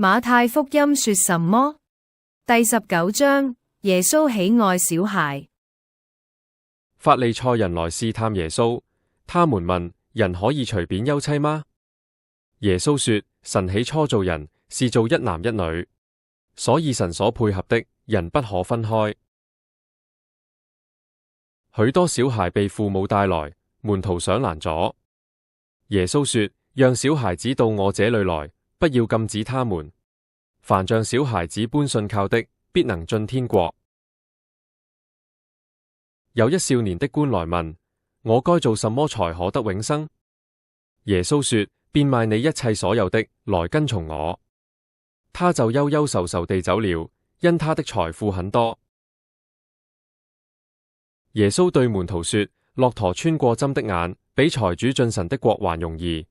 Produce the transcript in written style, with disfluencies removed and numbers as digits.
馬太福音說什麼？第19章，耶穌喜愛小孩。法利賽人來試探耶穌，他們問：人可以隨便休妻嗎？耶穌說：神起初造人，是造一男一女，所以神所配合的，人不可分開。許多小孩被父母帶來，門徒想攔阻。耶穌說：讓小孩子到我這裏來，不要禁止他們。凡像小孩子般信靠的，必能進天國。有一少年的官來問：我該做什麼才可得永生？耶穌說：變賣你一切所有的，來跟從我。他就憂憂愁愁地走了，因他的財富很多。耶穌對門徒說：駱駝穿過針的眼，比財主進神的國還容易。